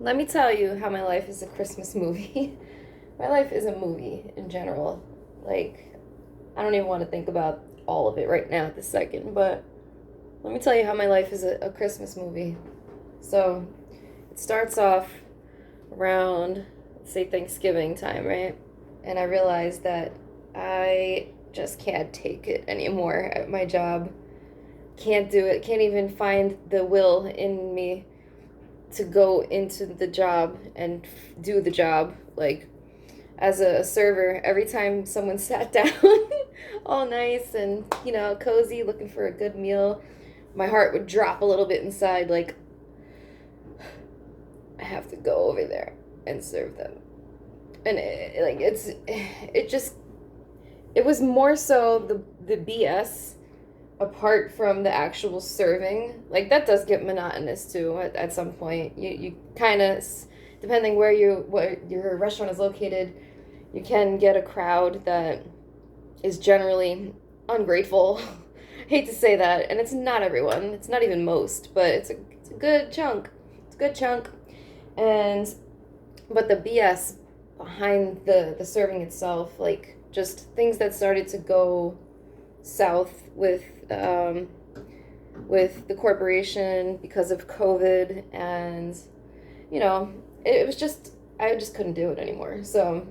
let me tell you how my life is a Christmas movie. My life is a movie in general. Like, I don't even want to think about all of it right now at this second, but let me tell you how my life is a Christmas movie. So, it starts off around, let's say, Thanksgiving time, right? And I realized that I just can't take it anymore at my job. Can't do it. Can't even find the will in me to go into the job and do the job. Like, as a server, every time someone sat down all nice and, cozy, looking for a good meal, my heart would drop a little bit inside, like, I have to go over there and serve them. And it was more so the BS apart from the actual serving. Like, that does get monotonous too at some point. You kind of, depending where what your restaurant is located, you can get a crowd that is generally ungrateful. Hate to say that, and it's not everyone. It's not even most, but it's a good chunk. It's a good chunk. And but the BS behind the serving itself, like just things that started to go south with the corporation because of COVID, and it was just, I just couldn't do it anymore. So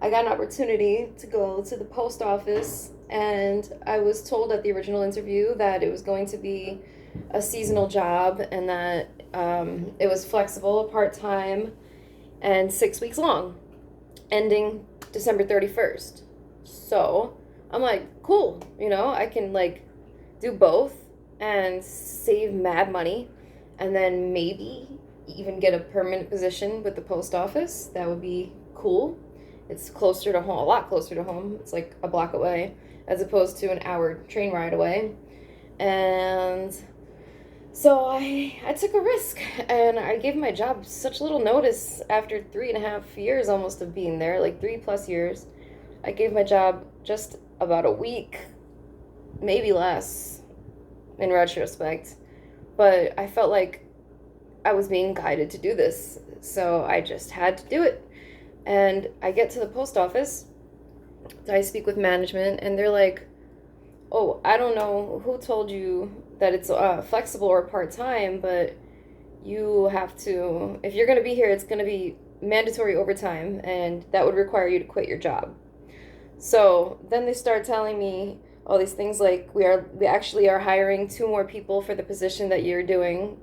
I got an opportunity to go to the post office, and I was told at the original interview that it was going to be a seasonal job, and that it was flexible, part time, and 6 weeks long, ending December 31st. So I'm like, cool, I can like do both and save mad money, and then maybe even get a permanent position with the post office. That would be cool. It's closer to home, a lot closer to home. It's like a block away as opposed to an hour train ride away. And so I took a risk, and I gave my job such little notice after 3.5 years almost of being there, like 3+ years. I gave my job just about a week, maybe less in retrospect, but I felt like I was being guided to do this, so I just had to do it. And I get to the post office, I speak with management, and they're like, oh, I don't know who told you that it's flexible or part-time, but you have to, if you're going to be here, it's going to be mandatory overtime, and that would require you to quit your job. So then they start telling me all these things like we actually are hiring 2 more people for the position that you're doing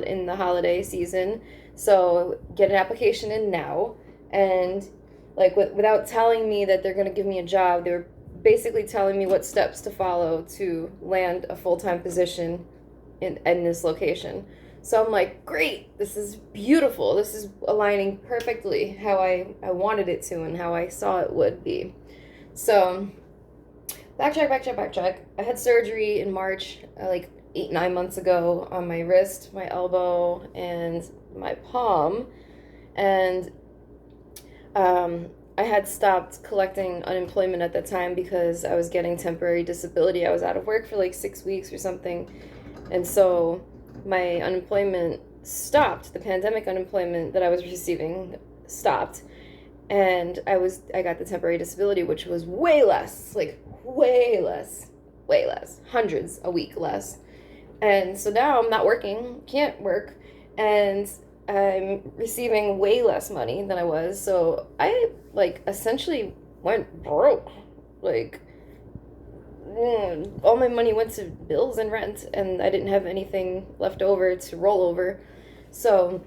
in the holiday season. So get an application in now. And like without telling me that they're going to give me a job, they were basically telling me what steps to follow to land a full-time position in this location. So I'm like, great, this is beautiful. This is aligning perfectly how I wanted it to and how I saw it would be. So, backtrack. I had surgery in March, like 8, 9 months ago, on my wrist, my elbow, and my palm. And I had stopped collecting unemployment at that time because I was getting temporary disability. I was out of work for like 6 weeks or something. And so my unemployment stopped. The pandemic unemployment that I was receiving stopped. And I got the temporary disability, which was way less, like way less, hundreds a week less. And so now I'm not working, can't work, and I'm receiving way less money than I was. So I like essentially went broke. Like, all my money went to bills and rent, and I didn't have anything left over to roll over. So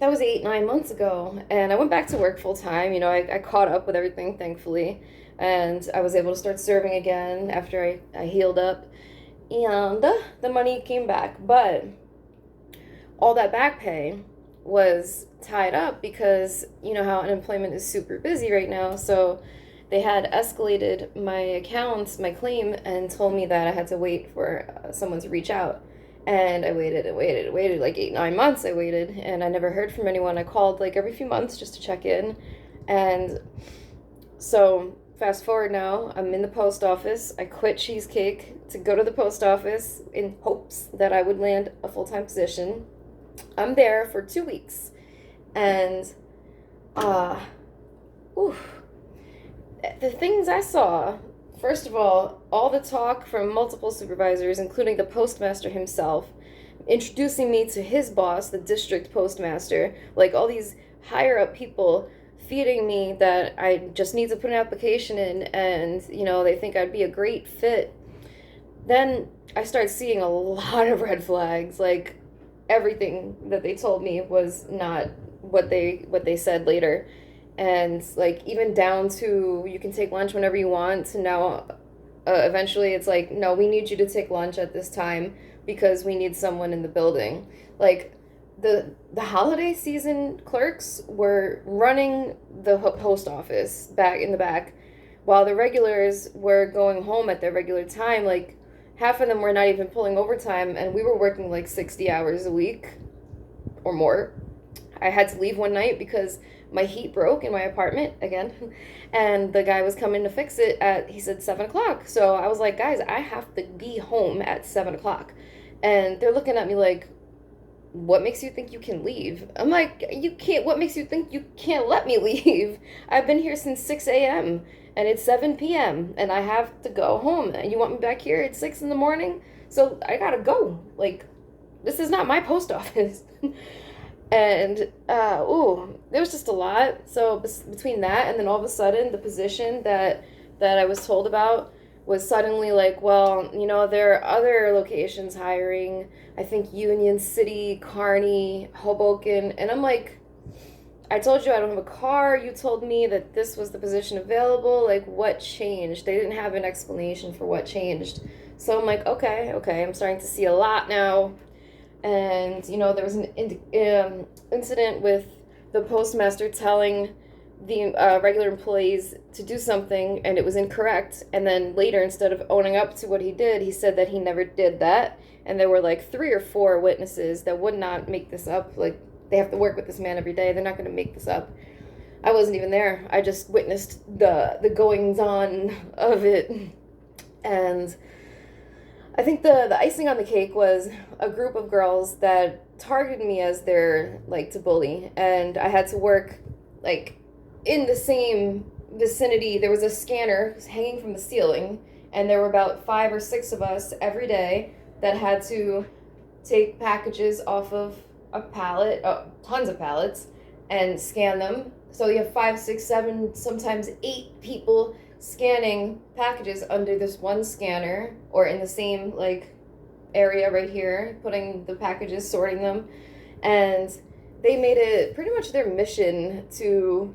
that was 8, 9 months ago, and I went back to work full time. I caught up with everything, thankfully, and I was able to start serving again after I healed up, and the money came back. But all that back pay was tied up because you know how unemployment is super busy right now. So they had escalated my accounts, my claim, and told me that I had to wait for someone to reach out. And I waited and waited and waited, like 8, 9 months I waited, and I never heard from anyone. I called like every few months just to check in. And so fast forward now, I'm in the post office. I quit Cheesecake to go to the post office in hopes that I would land a full-time position. I'm there for 2 weeks, And, uh, oof, the things I saw, first of all the talk from multiple supervisors, including the postmaster himself, introducing me to his boss, the district postmaster, like all these higher up people feeding me that I just need to put an application in and, they think I'd be a great fit. Then I started seeing a lot of red flags. Like everything that they told me was not what they said later. And like even down to you can take lunch whenever you want to now eventually it's like, no, we need you to take lunch at this time because we need someone in the building. Like the holiday season clerks were running the post office back in the back while the regulars were going home at their regular time. Like half of them were not even pulling overtime, and we were working like 60 hours a week or more. I had to leave one night because my heat broke in my apartment again, and the guy was coming to fix it he said 7 o'clock. So I was like, guys, I have to be home at 7 o'clock. And they're looking at me like, what makes you think you can leave? I'm like, you can't, what makes you think you can't let me leave? I've been here since 6 a.m. and it's 7 p.m. and I have to go home. And you want me back here at 6 in the morning? So I gotta go. Like, this is not my post office. And there was just a lot. So between that and then all of a sudden the position that I was told about was suddenly like, well, there are other locations hiring. I think Union City, Kearney, Hoboken, and I'm like, I told you I don't have a car. You told me that this was the position available. Like, what changed? They didn't have an explanation for what changed. So I'm like, okay, I'm starting to see a lot now. And there was an incident with the postmaster telling the regular employees to do something and it was incorrect, and then later, instead of owning up to what he did, he said that he never did that. And there were like 3 or 4 witnesses that would not make this up. Like, they have to work with this man every day, they're not going to make this up. I wasn't even there, I just witnessed the goings on of it. And I think the icing on the cake was a group of girls that targeted me as their like to bully, and I had to work like in the same vicinity. There was a scanner hanging from the ceiling, and there were about 5 or 6 of us every day that had to take packages off of a pallet, tons of pallets, and scan them. So you have 5, 6, 7, sometimes 8 people scanning packages under this one scanner or in the same like area right here, putting the packages, sorting them. And they made it pretty much their mission to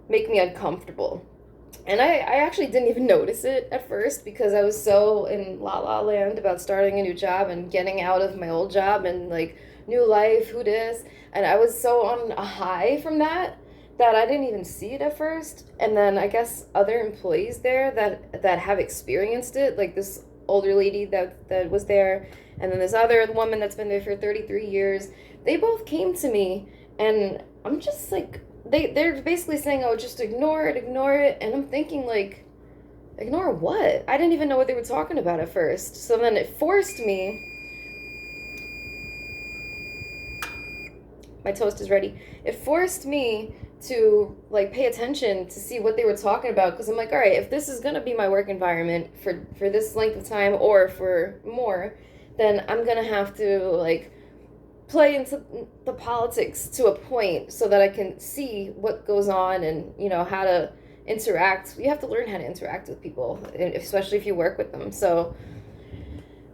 make me uncomfortable. And I actually didn't even notice it at first because I was so in la la land about starting a new job and getting out of my old job and like new life, who dis. And I was so on a high from that I didn't even see it at first. And then I guess other employees there that have experienced it, like this older lady that was there, and then this other woman that's been there for 33 years, they both came to me, and I'm just like, they're basically saying, oh, just ignore it, and I'm thinking like, ignore what? I didn't even know what they were talking about at first. So then it forced me, my toast is ready, it forced me to like pay attention to see what they were talking about, because I'm like, all right, if this is gonna be my work environment for this length of time or for more, then I'm gonna have to like play into the politics to a point so that I can see what goes on and how to interact. You have to learn how to interact with people, especially if you work with them. So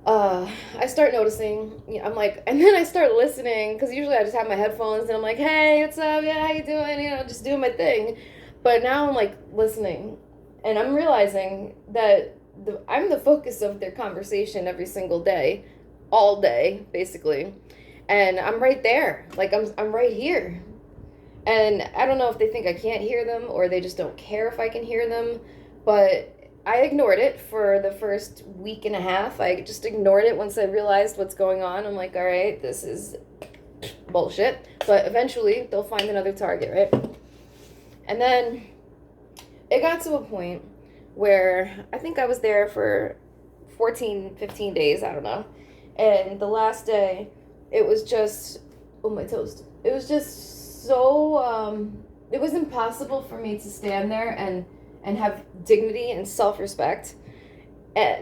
I start noticing, I'm like, and then I start listening, because usually I just have my headphones and I'm like, hey, what's up? Yeah, how you doing? Just doing my thing. But now I'm like listening, and I'm realizing that I'm the focus of their conversation every single day, all day, basically. And I'm right there. Like, I'm right here. And I don't know if they think I can't hear them or they just don't care if I can hear them, but I ignored it for the first week and a half. I just ignored it once I realized what's going on. I'm like, all right, this is bullshit. But eventually, they'll find another target, right? And then it got to a point where I think I was there for 14, 15 days, I don't know. And the last day, it was just, oh, my toast. It was just so it was impossible for me to stand there and have dignity and self-respect,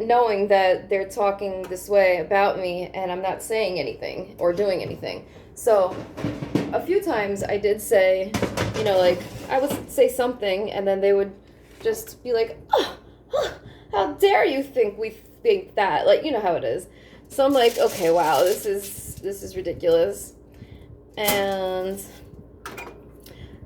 knowing that they're talking this way about me and I'm not saying anything or doing anything. So a few times I did say, like I would say something and then they would just be like, oh, how dare you think we think that? Like, you know how it is. So I'm like, okay, wow, this is ridiculous. And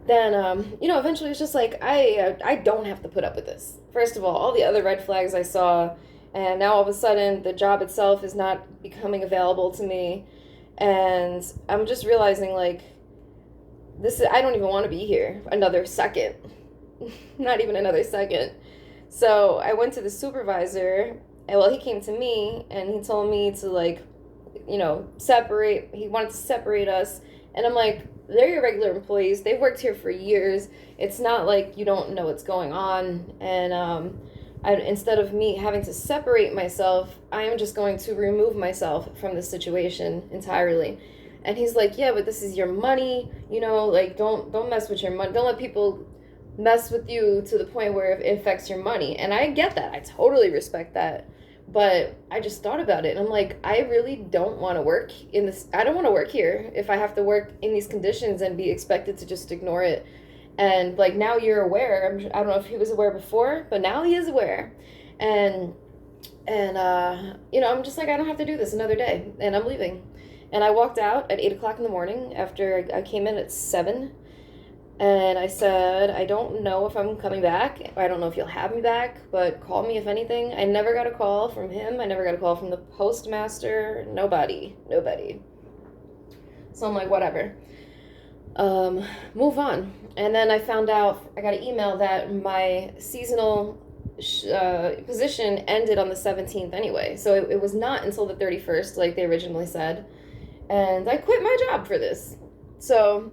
then eventually it's just like I don't have to put up with this. First of all the other red flags I saw, and now all of a sudden the job itself is not becoming available to me, and I'm just realizing like I don't even want to be here another second. Not even another second. So I went to the supervisor, and well, he came to me and he told me to like, separate. He wanted to separate us, and I'm like, they're your regular employees. They've worked here for years. It's not like you don't know what's going on. And instead of me having to separate myself, I am just going to remove myself from the situation entirely. And he's like, yeah, but this is your money. Like don't mess with your money. Don't let people mess with you to the point where it affects your money. And I get that. I totally respect that. But I just thought about it and I'm like, I really don't want to work in this. I don't want to work here if I have to work in these conditions and be expected to just ignore it. And like now you're aware. I don't know if he was aware before, but now he is aware. And I'm just like, I don't have to do this another day, and I'm leaving. And I walked out at 8 o'clock in the morning after I came in at 7. And I said, I don't know if I'm coming back. I don't know if you'll have me back, but call me if anything. I never got a call from him. I never got a call from the postmaster. Nobody. So I'm like, whatever. Move on. And then I found out, I got an email that my seasonal position ended on the 17th anyway. So it was not until the 31st, like they originally said. And I quit my job for this. So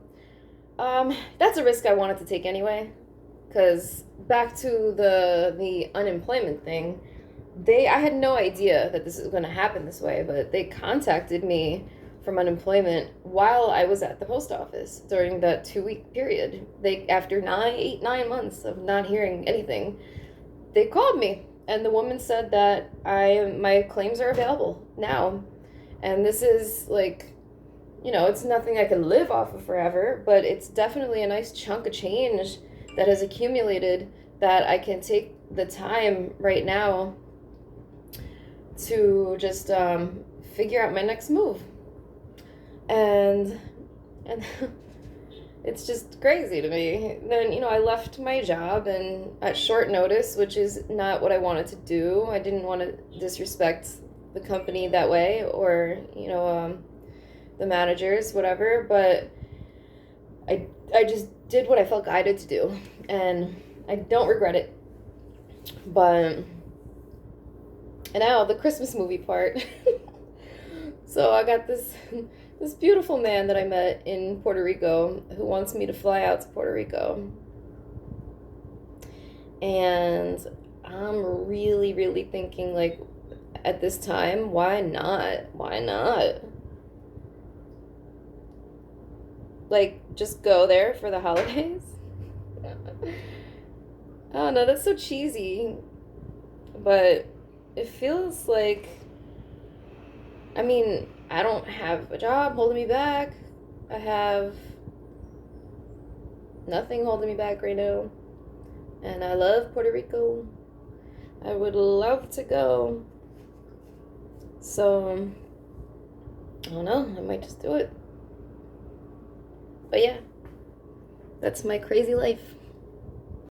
that's a risk I wanted to take anyway, because back to the unemployment thing, I had no idea that this was going to happen this way, but they contacted me from unemployment while I was at the post office during that 2-week period. After 9 months of not hearing anything, they called me, and the woman said that my claims are available now, and this is like, it's nothing I can live off of forever, but it's definitely a nice chunk of change that has accumulated that I can take the time right now to just figure out my next move. And it's just crazy to me. Then, I left my job and at short notice, which is not what I wanted to do. I didn't want to disrespect the company that way or, the managers, whatever, but I just did what I felt guided to do, and I don't regret it. But, and now the Christmas movie part. So I got this beautiful man that I met in Puerto Rico who wants me to fly out to Puerto Rico. And I'm really, really thinking, like, at this time, why not? Why not? Like, just go there for the holidays? Oh no, that's so cheesy. But it feels like, I mean, I don't have a job holding me back. I have nothing holding me back right now. And I love Puerto Rico. I would love to go. So, I don't know, I might just do it. But yeah, that's my crazy life.